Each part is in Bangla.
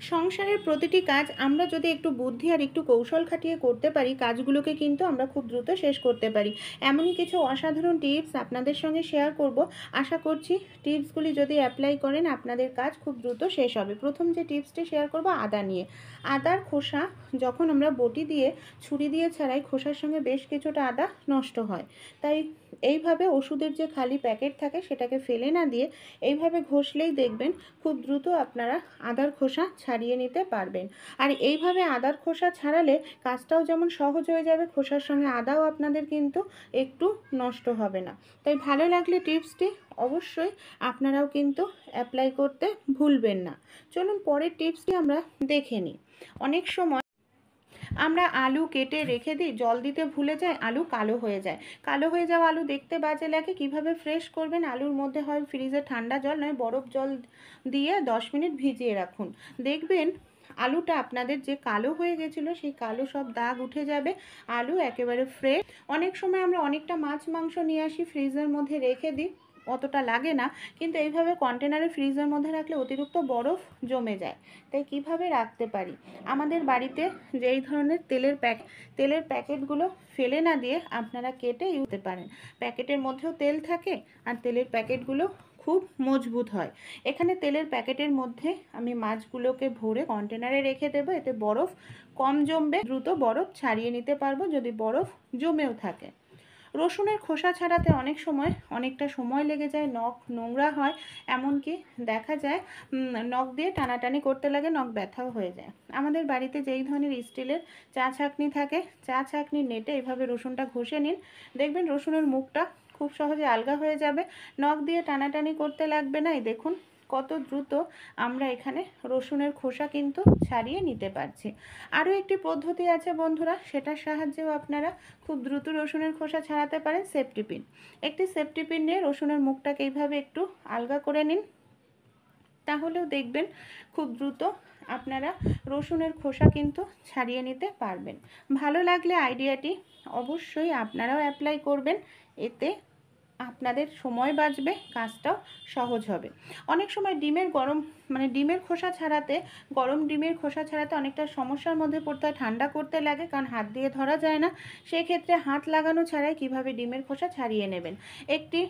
সংসারের প্রতিটি কাজ আমরা যদি একটু বুদ্ধি আর একটু কৌশল খাটিয়ে করতে পারি, কাজগুলোকে কিন্তু আমরা খুব দ্রুত শেষ করতে পারি। এমনই কিছু অসাধারণ টিপস আপনাদের সঙ্গে শেয়ার করব। আশা করছি টিপসগুলি যদি অ্যাপ্লাই করেন আপনাদের কাজ খুব দ্রুত শেষ হবে। প্রথম যে টিপসটি শেয়ার করব আদা নিয়ে। আদার খোসা যখন আমরা বটি দিয়ে ছুরি দিয়ে ছাড়াই, খোসার সঙ্গে বেশ কিছুটা আদা নষ্ট হয়। তাই এইভাবে ওষুধের যে খালি প্যাকেট থাকে সেটাকে ফেলে না দিয়ে এইভাবে ঘষলেই দেখবেন খুব দ্রুত আপনারা আদার খোসা ছাড়িয়ে নিতে পারবেন। আর এইভাবে আদার খোসা ছাড়ালে কাজটাও যেমন সহজ হয়ে যাবে, খোসার সঙ্গে আদাও আপনাদের কিন্তু একটু নষ্ট হবে না। তাই ভালো লাগলে টিপসটি অবশ্যই আপনারাও কিন্তু অ্যাপ্লাই করতে ভুলবেন না। চলুন পরের টিপসটি আমরা দেখে নিই। অনেক সময় আমরা আলু কেটে রেখে দিই, জল দিতে ভুলে যাই, আলু কালো হয়ে যায়। কালো হয়ে যাওয়া আলু দেখতে বাজে লাগে। কিভাবে ফ্রেশ করবেন? আলুর মধ্যে হয় ফ্রিজে ঠান্ডা জল, নয় বরফ জল দিয়ে 10 মিনিট ভিজিয়ে রাখুন। দেখবেন আলুটা আপনাদের যে কালো হয়ে গেছিলো সেই কালো সব দাগ উঠে যাবে, আলু একেবারে ফ্রেশ। অনেক সময় আমরা অনেকটা মাছ মাংস নিয়ে আসি, ফ্রিজের মধ্যে রেখে দিই, অতটা লাগে না, কিন্তু এইভাবে কন্টেনারে ফ্রিজের মধ্যে রাখলে অতিরিক্ত বরফ জমে যায়। তাই কিভাবে রাখতে পারি? আমাদের বাড়িতে যেই ধরনের তেলের প্যাকেটগুলো ফেলে না দিয়ে আপনারা কেটে ইউজ করতে পারেন। প্যাকেটের মধ্যেও তেল থাকে আর তেলের প্যাকেটগুলো খুব মজবুত হয়। এখানে তেলের প্যাকেটের মধ্যে আমি মাছগুলোকে ভরে কন্টেনারে রেখে দেবো, এতে বরফ কম জমবে, দ্রুত বরফ ছাড়িয়ে নিতে পারবো যদি বরফ জমেও থাকে। রসুনের খোসা ছাড়াতে অনেক সময় অনেকটা সময় লেগে যায়, নখ নোংরা হয়, এমনকি দেখা যায় নখ দিয়ে টানাটানি করতে লাগে, নখ ব্যথাও হয়ে যায়। আমাদের বাড়িতে যেই ধরনের স্টিলের চা ছাঁকনি থাকে, চা ছাঁকনির নেটে এইভাবে রসুনটা ঘষে নিন, দেখবেন রসুনের মুখটা খুব সহজে আলগা হয়ে যাবে, নখ দিয়ে টানাটানি করতে লাগবে না। এই দেখুন কত দ্রুত আমরা এখানে রসুনের খোসা কিন্তু ছাড়িয়ে নিতে পারছি। আরও একটি পদ্ধতি আছে বন্ধুরা, সেটার সাহায্যেও আপনারা খুব দ্রুত রসুনের খোসা ছাড়াতে পারেন। সেফটি পিন, একটি সেফটি পিন নিয়ে রসুনের মুখটাকে এইভাবে একটু আলগা করে নিন, তাহলেও দেখবেন খুব দ্রুত আপনারা রসুনের খোসা কিন্তু ছাড়িয়ে নিতে পারবেন। ভালো লাগলে আইডিয়াটি অবশ্যই আপনারাও অ্যাপ্লাই করবেন, এতে আপনাদের সময় বাঁচবে, কাজটাও সহজ হবে। অনেক সময় ডিমের খোসা ছাড়াতে, গরম ডিমের খোসা ছাড়াতে অনেকটা সমস্যার মধ্যে পড়তে হয়, ঠান্ডা করতে লাগে, কারণ হাত দিয়ে ধরা যায় না। সেক্ষেত্রে হাত লাগানো ছাড়াই কিভাবে ডিমের খোসা ছাড়িয়ে নেবেন, একটি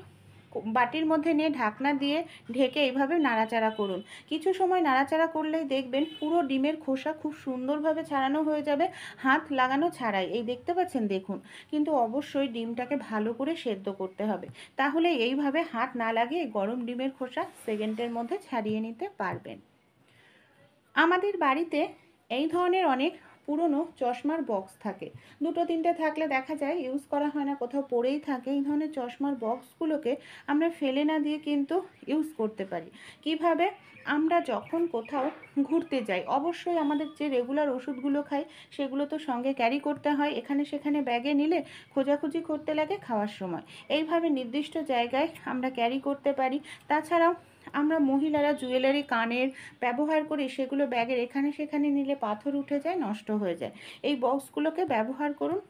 বাটির মধ্যে নিয়ে ঢাকনা দিয়ে ঢেকে এইভাবে নাড়াচাড়া করুন। কিছু সময় নাড়াচাড়া করলেই দেখবেন পুরো ডিমের খোসা খুব সুন্দরভাবে ছাড়ানো হয়ে যাবে, হাত লাগানো ছাড়াই। এই দেখতে পাচ্ছেন, দেখুন। কিন্তু অবশ্যই ডিমটাকে ভালো করে সেদ্ধ করতে হবে, তাহলে এইভাবে হাত না লাগিয়ে গরম ডিমের খোসা সেকেন্ডের মধ্যে ছাড়িয়ে নিতে পারবেন। আমাদের বাড়িতে এই ধরনের অনেক পুরনো চশমার বক্স থাকে, দুটো তিনটে থাকলে দেখা যায় ইউজ করা হয় না, কোথাও পড়েই থাকে। এই ধরনের চশমার বক্সগুলোকে আমরা ফেলে না দিয়ে কিন্তু ইউজ করতে পারি। কিভাবে? আমরা যখন কোথাও ঘুরতে যাই, অবশ্যই আমাদের যে রেগুলার ওষুধগুলো খাই সেগুলো তো সঙ্গে ক্যারি করতে হয়, এখানে সেখানে ব্যাগে নিলে খোঁজাখুঁজি করতে লাগে খাওয়ার সময়। এইভাবে নির্দিষ্ট জায়গায় আমরা ক্যারি করতে পারি। তাছাড়াও আমরা মহিলারা জুয়েলারি কানের ব্যবহার করি, সেগুলো ব্যাগের এখানে সেখানে নিলে পাথর উঠে যায়, নষ্ট হয়ে যায়। এই বক্সগুলোকে ব্যবহার করুন,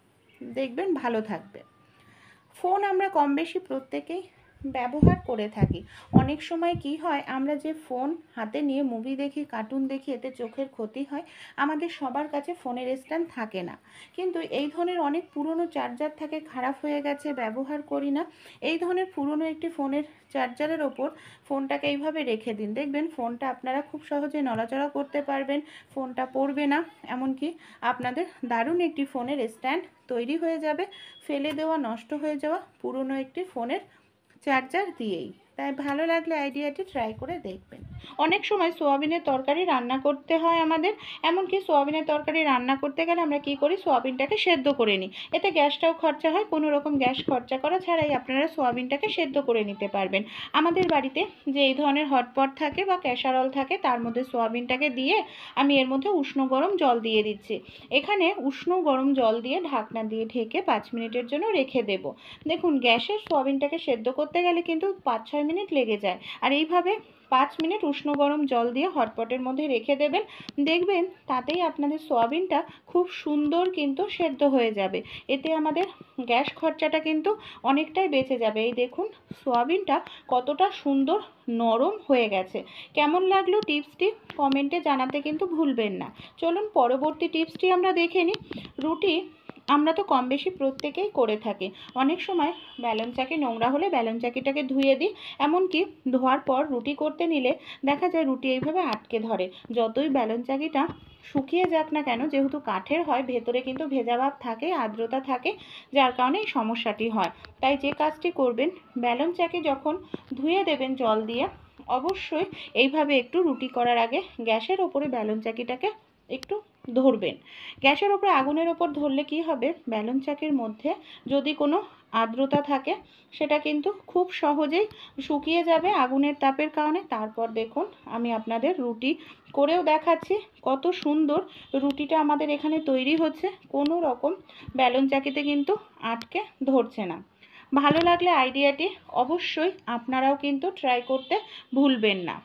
দেখবেন ভালো থাকবে। ফোন আমরা কম বেশি প্রত্যেকেই ব্যবহার করে থাকি। অনেক সময় কি হয়, আমরা যে ফোন হাতে নিয়ে মুভি দেখি, কার্টুন দেখি, এতে চোখের ক্ষতি হয়। আমাদের সবার কাছে ফোনের স্ট্যান্ড থাকে না, কিন্তু এই ধরনের অনেক পুরনো চার্জার থাকে, খারাপ হয়ে গেছে, ব্যবহার করি না। এই ধরনের পুরনো একটি ফোনের চার্জারের ওপর ফোনটাকে এইভাবে রেখে দিন, দেখবেন ফোনটা আপনারা খুব সহজে নড়াচড়া করতে পারবেন, ফোনটা পড়বে না, এমনকি আপনাদের দারুণ একটি ফোনের স্ট্যান্ড তৈরি হয়ে যাবে, ফেলে দেওয়া, নষ্ট হয়ে যাওয়া পুরনো একটি ফোনের চার্জার দিয়েই। তাই ভালো লাগলে আইডিয়াটি ট্রাই করে দেখবেন। অনেক সময় সোয়াবিনের তরকারি রান্না করতে হয় আমাদের, এমনকি সোয়াবিনের তরকারি রান্না করতে গেলে আমরা কি করি, সোয়াবিনটাকে সেদ্ধ করে নিই, এতে গ্যাসটাও খরচা হয়। কোনো রকম গ্যাস খরচা করা ছাড়াই আপনারা সোয়াবিনটাকে সেদ্ধ করে নিতে পারবেন। আমাদের বাড়িতে যে এই ধরনের হটপট থাকে বা ক্যাসারল থাকে, তার মধ্যে সোয়াবিনটাকে দিয়ে আমি এর মধ্যে উষ্ণ গরম জল দিয়ে দিচ্ছি। এখানে উষ্ণ গরম জল দিয়ে ঢাকনা দিয়ে ঢেকে 5 মিনিটের জন্য রেখে দেব। দেখুন গ্যাসের সোয়াবিনটাকে সেদ্ধ করতে গেলে কিন্তু 5-6 মিনিট লেগে যায়। আর এইভাবে 5 মিনিট উষ্ণ গরম জল দিয়ে হটপটের মধ্যে রেখে দেবেন। দেখবেন তাতেই আপনাদের সয়াবিনটা খুব সুন্দর কিন্তু সেদ্ধ হয়ে যাবে। এতে আমাদের গ্যাস খরচাটা কিন্তু অনেকটাই বেঁচে যাবে। এই দেখুন সয়াবিনটা কতটা সুন্দর নরম হয়ে গেছে। কেমন লাগলো টিপসটি কমেন্টে জানাতে কিন্তু ভুলবেন না। চলুন পরবর্তী টিপসটি আমরা দেখে নিই। রুটি আমরা তো কম বেশি প্রত্যেকেই করে থাকি। অনেক সময় ব্যালন চাকি নোংরা হলে ব্যালন চাকিটাকে ধুয়ে দিই। এমনকি ধোয়ার পর রুটি করতে নিলে দেখা যায় রুটি এইভাবে আটকে ধরে। যতই ব্যালন চাকিটা শুকিয়ে যাক না কেন, যেহেতু কাঠের হয়, ভেতরে কিন্তু ভেজা ভাব থাকে, আর্দ্রতা থাকে, যার কারণে এই সমস্যাটি হয়। তাই যে কাজটি করবেন, ব্যালন চাকি যখন ধুয়ে দেবেন জল দিয়ে, অবশ্যই এইভাবে একটু রুটি করার আগে গ্যাসের ওপরে ব্যালন চাকিটাকে একটু ধরবেন। গ্যাসের ওপরে আগুনের ওপর ধরলে কি হবে, ব্যালন চাকির মধ্যে যদি কোনো আর্দ্রতা থাকে সেটা কিন্তু খুব সহজেই শুকিয়ে যাবে আগুনের তাপের কারণে। তারপর দেখুন আমি আপনাদের রুটি করেও দেখাচ্ছি কত সুন্দর রুটিটা আমাদের এখানে তৈরি হচ্ছে। কোনো রকম ব্যালন চাকিতে কিন্তু আটকে ধরছে না। ভালো লাগলে আইডিয়াটি অবশ্যই আপনারাও কিন্তু ট্রাই করতে ভুলবেন না।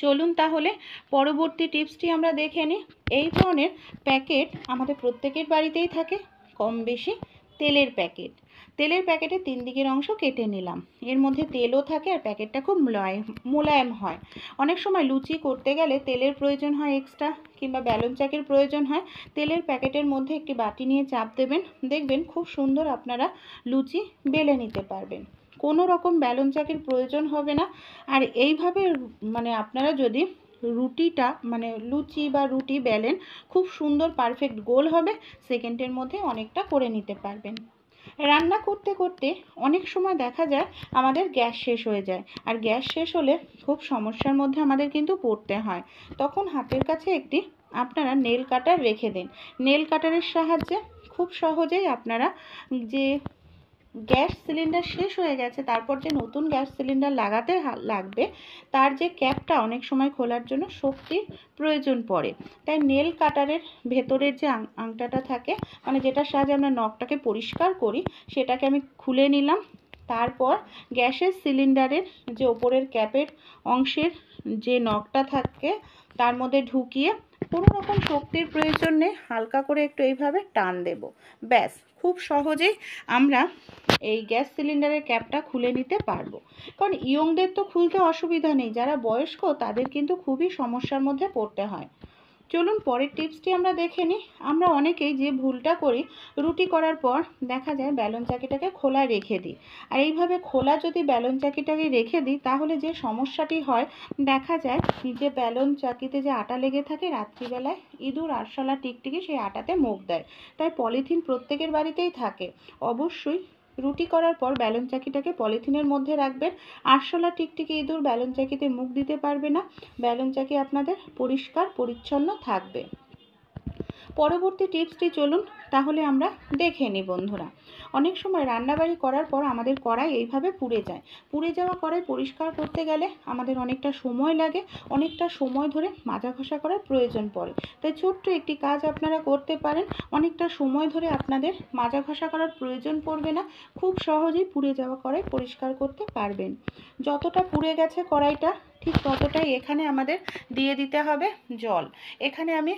চলুন তাহলে পরবর্তী টিপসটি আমরা দেখে নিই। এই ধরনের প্যাকেট আমাদের প্রত্যেকের বাড়িতেই থাকে কম বেশি। তেলের প্যাকেট, তেলের প্যাকেটের 3 দিকের অংশ কেটে নিলাম। এর মধ্যে তেলও থাকে আর প্যাকেটটা খুব মোলায়েম হয়। অনেক সময় লুচি করতে গেলে তেলের প্রয়োজন হয় এক্সট্রা, কিংবা ব্যালন চাকের প্রয়োজন হয়। তেলের প্যাকেটের মধ্যে একটি বাটি নিয়ে চাপ দেবেন, দেখবেন খুব সুন্দর আপনারা লুচি বেলে নিতে পারবেন। কোনো রকম ব্যালন চাকের প্রয়োজন হবে না। আর এইভাবে আপনারা যদি রুটিটা লুচি বা রুটি বেলেন, খুব সুন্দর পারফেক্ট গোল হবে, সেকেন্ডের মধ্যে অনেকটা করে নিতে পারবেন। রান্না করতে করতে অনেক সময় দেখা যায় আমাদের গ্যাস শেষ হয়ে যায়, আর গ্যাস শেষ হলে খুব সমস্যার মধ্যে আমাদের কিন্তু পড়তে হয়। তখন হাতের কাছে একটি আপনারা নেল কাটার রেখে দিন। নেল কাটারের সাহায্যে খুব সহজেই আপনারা যে গ্যাস সিলিন্ডার শেষ হয়ে গেছে, তারপর যে নতুন গ্যাস সিলিন্ডার লাগাতে লাগবে, তার যে ক্যাপটা অনেক সময় খোলার জন্য শক্তির প্রয়োজন পড়ে। তাই নেল কাটারের ভেতরের যে আংটাটা থাকে, যেটার সাহায্যে আমরা নখটাকে পরিষ্কার করি, সেটাকে আমি খুলে নিলাম। তারপর গ্যাসের সিলিন্ডারের যে ওপরের ক্যাপের অংশের যে নখটা থাকে তার মধ্যে ঢুকিয়ে কোনো রকম শক্তির প্রয়োজন নেই, হালকা করে একটু এইভাবে টান দেব। ব্যাস, খুব সহজেই আমরা এই গ্যাস সিলিন্ডারের ক্যাপটা খুলে নিতে পারবো। কারণ ইয়ংদের তো খুলতে অসুবিধা নেই, যারা বয়স্ক তাদের কিন্তু খুবই সমস্যার মধ্যে পড়তে হয়। চলুন পরের টিপসটি আমরা দেখে নিই। আমরা অনেকেই যে ভুলটা করি, রুটি করার পর দেখা যায় ব্যালন চাকিটাকে খোলা রেখে দিই। আর এইভাবে খোলা যদি ব্যালন চাকিটাকে রেখে দিই, তাহলে যে সমস্যাটি হয়, দেখা যায় যে ব্যালন চাকিতে যে আটা লেগে থাকে, রাত্রিবেলায় ইঁদুর, আরশোলা, টিকটিকি সেই আটাতে মুখ দেয়। তাই পলিথিন প্রত্যেকের বাড়িতেই থাকে। অবশ্যই রুটি করার পর ব্যালন চাকিটাকে পলিথিনের মধ্যে রাখবেন। আরশোলা, টিকটিকি, ইঁদুর ব্যালন চাকিতে মুখ দিতে পারবে না। ব্যালন চাকি আপনাদের পরিষ্কার পরিচ্ছন্ন থাকবে। পরবর্তী টিপসটি চলুন তাহলে আমরা দেখে নিই বন্ধুরা। অনেক সময় রান্নাবাড়ি করার পর আমাদের কড়াই এইভাবে পুড়ে যায়। পুড়ে যাওয়া কড়াই পরিষ্কার করতে গেলে আমাদের অনেকটা সময় লাগে, অনেকটা সময় ধরে মাজা ঘষা করার প্রয়োজন পড়ে। তাই ছোট্ট একটি কাজ আপনারা করতে পারেন, অনেকটা সময় ধরে আপনাদের মাজা ঘষা করার প্রয়োজন পড়বে না, খুব সহজেই পুড়ে যাওয়া কড়াই পরিষ্কার করতে পারবেন। যতটা পুড়ে গেছে কড়াইটা, ঠিক ততটাই এখানে আমাদের দিয়ে দিতে হবে জল। এখানে আমি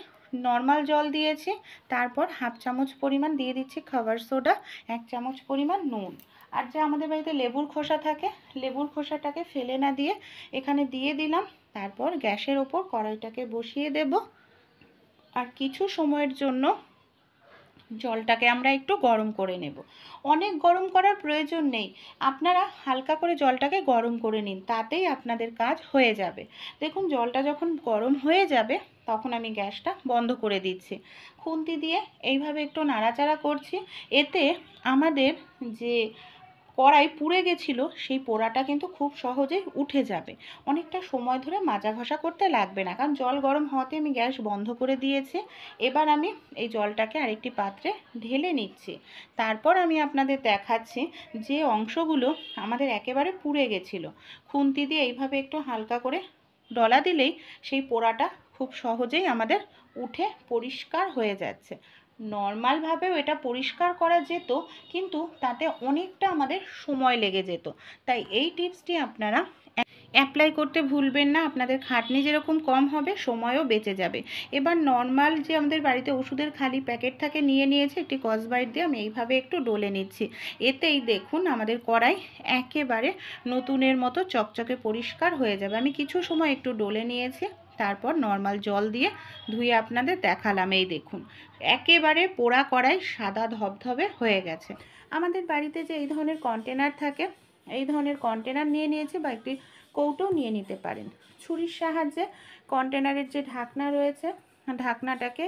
নর্মাল জল দিয়েছি, তারপর হাফ চামচ পরিমাণ দিয়ে দিচ্ছি খাবার সোডা, 1 চামচ পরিমাণ নুন। আর যে আমাদের বাড়িতে লেবুর খোসা থাকে, লেবুর খোসাটাকে ফেলে না দিয়ে এখানে দিয়ে দিলাম। তারপর গ্যাসের ওপর কড়াইটাকে বসিয়ে দেব, আর কিছু সময়ের জন্য জলটাকে আমরা একটু গরম করে নেব। অনেক গরম করার প্রয়োজন নেই, আপনারা হালকা করে জলটাকে গরম করে নিন, তাতেই আপনাদের কাজ হয়ে যাবে। দেখুন জলটা যখন গরম হয়ে যাবে, তখন আমি গ্যাসটা বন্ধ করে দিচ্ছি। খুন্তি দিয়ে এইভাবে একটু নাড়াচাড়া করছি। এতে আমাদের যে কড়াই পুড়ে গেছিলো, সেই পোড়াটা কিন্তু খুব সহজেই উঠে যাবে। অনেকটা সময় ধরে মাজা ঘষা করতে লাগবে না, কারণ জল গরম হওয়াতে আমি গ্যাস বন্ধ করে দিয়েছি। এবার আমি এই জলটাকে আরেকটি পাত্রে ঢেলে নিচ্ছি। তারপর আমি আপনাদের দেখাচ্ছি যে অংশগুলো আমাদের একেবারে পুড়ে গেছিলো, খুন্তি দিয়ে এইভাবে একটু হালকা করে ডলা দিলেই সেই পোড়াটা খুব সহজেই আমাদের উঠে পরিষ্কার হয়ে যাচ্ছে। নর্মালভাবেও এটা পরিষ্কার করা যেত, কিন্তু তাতে অনেকটা আমাদের সময় লেগে যেত। তাই এই টিপসটি আপনারা অ্যাপ্লাই করতে ভুলবেন না। আপনাদের খাটনি যেরকম কম হবে, সময়ও বেঁচে যাবে। এবার নর্মাল যে আমাদের বাড়িতে ওষুধের খালি প্যাকেট থাকে নিয়ে নিয়েছি, একটি স্কচব্রাইট দিয়ে আমি এইভাবে একটু ডলে নিচ্ছি। এতেই দেখুন আমাদের কড়াই একেবারে নতুনের মতো চকচকে পরিষ্কার হয়ে যাবে। আমি কিছু সময় একটু ডলে নিয়েছি, তারপর নর্মাল জল দিয়ে ধুয়ে আপনাদের দেখালাম। এই দেখুন একেবারে পোড়া কড়াই সাদা ধবধবে হয়ে গেছে। আমাদের বাড়িতে যে এই ধরনের কন্টেনার থাকে, এই ধরনের কন্টেনার নিয়ে নিয়েছি, বা একটি কৌটো নিয়ে নিতে পারেন। ছুরির সাহায্যে কন্টেনারের যে ঢাকনা রয়েছে, ঢাকনাটাকে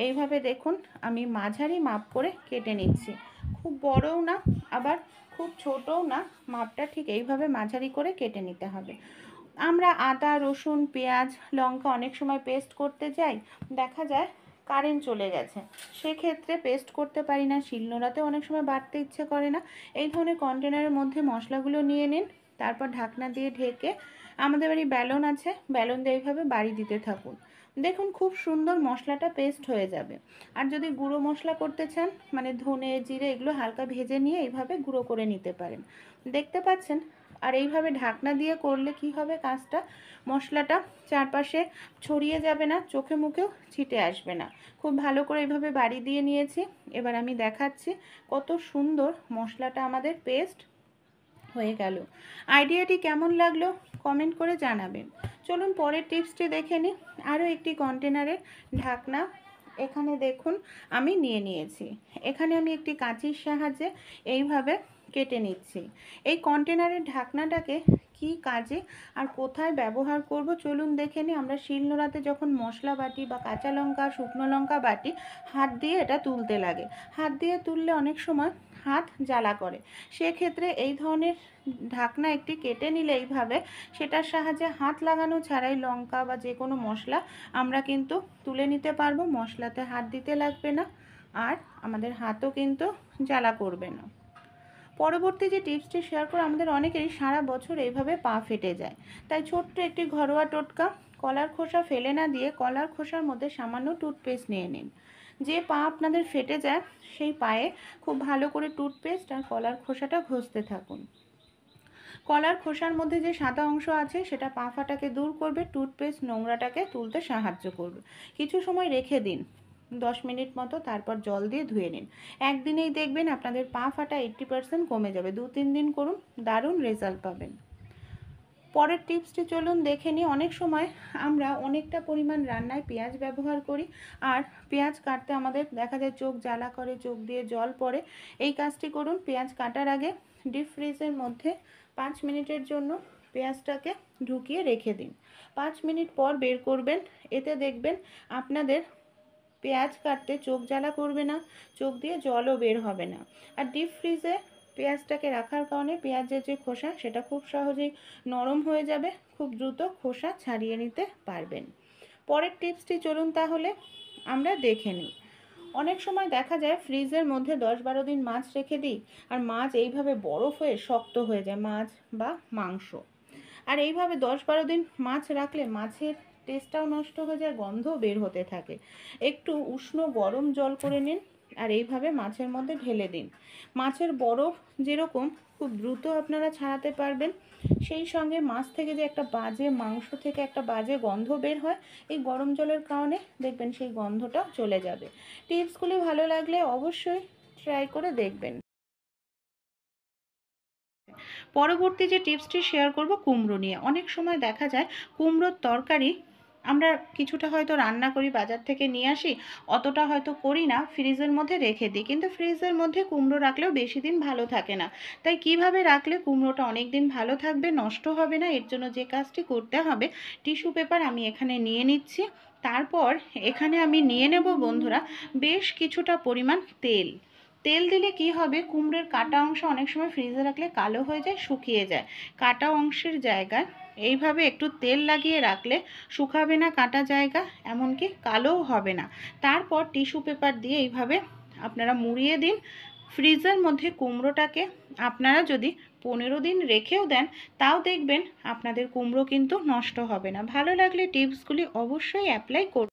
এইভাবে দেখুন আমি মাঝারি মাপ করে কেটে নিচ্ছি। খুব বড়ও না আবার খুব ছোটও না, মাপটা ঠিক এইভাবে মাঝারি করে কেটে নিতে হবে। আমরা আদা, রসুন, পেঁয়াজ, লঙ্কা অনেক সময় পেস্ট করতে যাই, দেখা যায় কারেন্ট চলে গেছে, সেক্ষেত্রে পেস্ট করতে পারি না, শিলনোড়াতেও অনেক সময় বাটতে ইচ্ছে করে না। এই ধরনের কন্টেনারের মধ্যে মশলাগুলো নিয়ে নিন, তারপর ঢাকনা দিয়ে ঢেকে আমাদের বাড়ি বেলন আছে, বেলন দিয়ে এইভাবে বাড়ি দিতে থাকুন। দেখুন খুব সুন্দর মশলাটা পেস্ট হয়ে যাবে। আর যদি গুঁড়ো মশলা করতে চান, মানে ধনে, জিরে এগুলো হালকা ভেজে নিয়ে এইভাবে গুঁড়ো করে নিতে পারেন। দেখতে পাচ্ছেন? আর এইভাবে ঢাকনা দিয়ে করলে কি হবে, কাজটা মশলাটা চারপাশে ছড়িয়ে যাবে না, চোখে মুখেও ছিটে আসবে না। খুব ভালো করে এইভাবে বাড়ি দিয়ে নিয়েছি। এবার আমি দেখাচ্ছি কত সুন্দর মশলাটা আমাদের পেস্ট হয়ে গেল। আইডিয়াটি কেমন লাগলো কমেন্ট করে জানাবেন। চলুন পরের টিপসটি দেখে নিই। আরও একটি কন্টেনারের ঢাকনা এখানে দেখুন আমি নিয়ে নিয়েছি। এখানে আমি একটি কাঁচির সাহায্যে এইভাবে কেটে নিচ্ছি। এই কন্টেনারের ঢাকনাটাকে কি কাজে আর কোথায় ব্যবহার করব চলুন দেখে নিই। আমরা শিলনোড়াতে যখন মশলা বাটি বা কাঁচা লঙ্কা, শুকনো লঙ্কা বাটি, হাত দিয়ে এটা তুলতে লাগে। হাত দিয়ে তুললে অনেক সময় হাত জ্বালা করে, সেক্ষেত্রে এই ধরনের ঢাকনা একটি কেটে নিলে এইভাবে, সেটার সাহায্যে হাত লাগানো ছাড়াই লঙ্কা বা যে কোনো মশলা আমরা কিন্তু তুলে নিতে পারবো। মশলাতে হাত দিতে লাগবে না, আর আমাদের হাতও কিন্তু জ্বালা করবে না। পরবর্তী যে টিপসটি শেয়ার করে, আমাদের অনেকেরই সারা বছর এইভাবে পা ফেটে যায়। তাই ছোট্ট একটি ঘরোয়া টোটকা, কলার খোসা ফেলে না দিয়ে কলার খোসার মধ্যে সামান্য টুথপেস্ট নিয়ে নিন। যে পা আপনাদের ফেটে যায় সেই পায়ে খুব ভালো করে টুথপেস্ট আর কলার খোসাটা ঘষতে থাকুন। কলার খোসার মধ্যে যে সাদা অংশ আছে সেটা পা ফাটাকে দূর করবে, টুথপেস্ট নোংরাটাকে তুলতে সাহায্য করবে। কিছু সময় রেখে দিন, 10 মিনিট মতো, তারপর জল দিয়ে ধুয়ে নিন। একদিনেই দেখবেন আপনাদের পা ফাটা 80% কমে যাবে। 2-3 দিন করুন, দারুণ রেজাল্ট পাবেন। পরের টিপসটি চলুন দেখে নিই। অনেক সময় আমরা অনেকটা পরিমাণ রান্নায় পেঁয়াজ ব্যবহার করি, আর পেঁয়াজ কাটতে আমাদের দেখা যায় চোখ জ্বালা করে, চোখ দিয়ে জল পড়ে। এই কাজটি করুন, পেঁয়াজ কাটার আগে ডিপ ফ্রিজের মধ্যে 5 মিনিটের জন্য পেঁয়াজটাকে ঢুকিয়ে রেখে দিন। 5 মিনিট পর বের করবেন, এতে দেখবেন আপনাদের পেঁয়াজ কাটতে চোখ জ্বালা করবে না, চোখ দিয়ে জলও বের হবে না। আর ডিপ ফ্রিজে পেঁয়াজটাকে রাখার কারণে পেঁয়াজের যে খোসা সেটা খুব সহজেই নরম হয়ে যাবে, খুব দ্রুত খোসা ছাড়িয়ে নিতে পারবেন। পরের টিপসটি চলুন তাহলে আমরা দেখে নিই। অনেক সময় দেখা যায় ফ্রিজের মধ্যে 10-12 দিন মাছ রেখে দিই, আর মাছ এইভাবে বরফ হয়ে শক্ত হয়ে যায়, মাছ বা মাংস। আর এইভাবে 10-12 দিন মাছ রাখলে মাছের টেস্টটাও নষ্ট হয়ে যায়, গন্ধও বের হতে থাকে। একটু উষ্ণ গরম জল করে নিন, আর এইভাবে মাছের মধ্যে ঢেলে দিন। মাছের বরফ যেরকম খুব দ্রুত আপনারা ছাড়াতে পারবেন, সেই সঙ্গে মাছ থেকে যে একটা বাজে, মাংস থেকে একটা বাজে গন্ধ বের হয়, এই গরম জলের কারণে দেখবেন সেই গন্ধটাও চলে যাবে। টিপসগুলি ভালো লাগলে অবশ্যই ট্রাই করে দেখবেন। পরবর্তী যে টিপসটি শেয়ার করব কুমড়ো নিয়ে। অনেক সময় দেখা যায় কুমড়োর তরকারি আমরা কিছুটা হয়তো রান্না করি, বাজার থেকে নিয়ে আসি, অতটা হয়তো করি না, ফ্রিজের মধ্যে রেখে দিই। কিন্তু ফ্রিজের মধ্যে কুমড়ো রাখলেও বেশি দিন ভালো থাকে না। তাই কিভাবে রাখলে কুমড়োটা অনেক দিন ভালো থাকবে, নষ্ট হবে না, এর জন্য যে কাজটি করতে হবে, টিস্যু পেপার আমি এখানে নিয়ে নিচ্ছি। তারপর এখানে আমি নিয়ে নেব বন্ধুরা বেশ কিছুটা পরিমাণ তেল। তেল দিলে কি হবে, কুমড়োর কাটা অংশ অনেক সময় ফ্রিজে রাখলে কালো হয়ে যায়, শুকিয়ে যায়। কাটা অংশের জায়গায় এইভাবে একটু তেল লাগিয়ে রাখলে শুকাবে না কাটা জায়গা, এমনকি কালোও হবে না। তারপর টিস্যু পেপার দিয়ে এইভাবে আপনারা মুড়িয়ে দিন। ফ্রিজের মধ্যে কুমড়োটাকে আপনারা যদি 15 দিন রেখেও দেন, তাও দেখবেন আপনাদের কুমড়ো কিন্তু নষ্ট হবে না। ভালো লাগলে টিপসগুলি অবশ্যই অ্যাপ্লাই করুন।